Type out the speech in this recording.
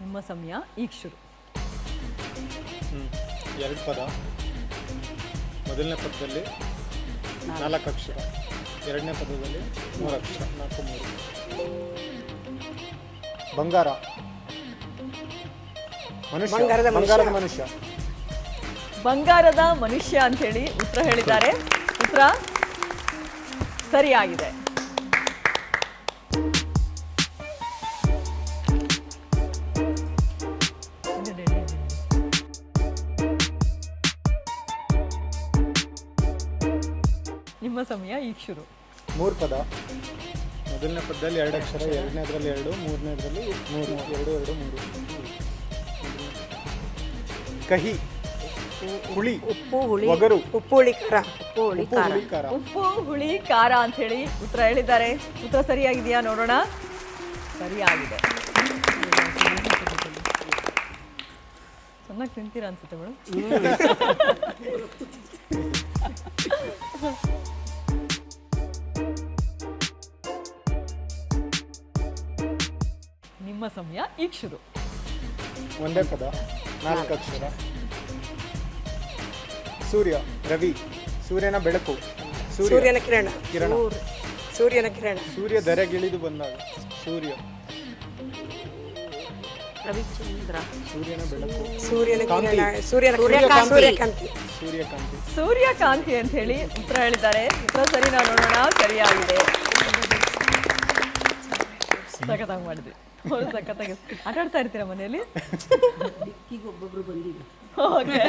ನಿಮ್ಮ ಸಮಯ ಈಗ ಶುರು. ಎರಡು ಪದ. ಮೊದಲನೇ ಪದದಲ್ಲಿ 4 ಅಕ್ಷರ, ಎರಡನೇ ಪದದಲ್ಲಿ 3 ಅಕ್ಷರ. 4 3. ಬಂಗಾರ. ಮನುಷ್ಯ. ಬಂಗಾರದ ಮನುಷ್ಯ. ಬಂಗಾರದ ಮನುಷ್ಯ ಅಂತ ಹೇಳಿ ಉತ್ತರ ಹೇಳಿದ್ದಾರೆ. ಉತ್ತರ ಸರಿಯಾಗಿದೆ. ನಿಮ್ಮ ಸಮಯ ಈಗ ಶುರು. 3 ಪದ. ಮೊದಲನೇ ಪದದಲ್ಲಿ 2 ಅಕ್ಷರ, ಎರಡನೇದ್ರಲ್ಲಿ 2, ಮೂರನೇದ್ರಲ್ಲಿ 3. 2 2 3. ಕಹಿ. ಹುಳಿ. ಉಪ್ಪು ಹುಳಿ. ಒಗರು. ಉಪ್ಪು ಹುಳಿ ಖಾರ. ಉಪ್ಪು ಹುಳಿ ಖಾರ ಅಂತ ಹೇಳಿ ಉತ್ತರ ಹೇಳಿದ್ದಾರೆ. ಉತ್ತರ ಸರಿಯಾಗಿದೆಯಾ ನೋಡೋಣ. ಸರಿಯಾಗಿದೆ. ಚೆನ್ನಾಗಿ ತಿಂತೀರಾ ಅನ್ಸುತ್ತೆ ಮೇಡಮ್. ನಿಮ್ಮ ಸಮಯ ಈಗ ಶುರು. ಒಂದೇ ಪದ, 4 ಅಕ್ಷರ. ಸೂರ್ಯ. ರವಿ. ಸೂರ್ಯನ ಬೆಳಕು. ಸೂರ್ಯನ ಕಿರಣ. ಕಿರಣ. ಸೂರ್ಯನ ಕಿರಣ. ಸೂರ್ಯ ಧರೆಗಿಳಿದು ಬಂದಾಗ. ಸೂರ್ಯ. ರವಿಚಂದ್ರ. ಸೂರ್ಯನ ಬೆಳಕು. ಸೂರ್ಯನ ಕಾಂತಿ. ಕಿರಣ. ಸೂರ್ಯಕಾಂತಿ. ಸೂರ್ಯಕಾಂತಿ. ಸೂರ್ಯಕಾಂತಿ ಅಂತ ಹೇಳಿ ಉತ್ತರ ಹೇಳಿದ್ದಾರೆ. ಉತ್ತರ ಸರಿ, ನಾವು ನೋಡೋಣ. ಸರಿಯಾಗಿದೆ. ಸಖತ್ತಾಗಿ ಮಾಡಿದ್ವಿ. ಅವರು ಸಖತ್ತಾಗಿ ಆಟ ಆಡ್ತಾ ಇರ್ತೀರಾ ಮನೆಯಲ್ಲಿ? ಒಬ್ಬೊಬ್ರು ಬಂದಿದ್ರು. ಓಕೆ.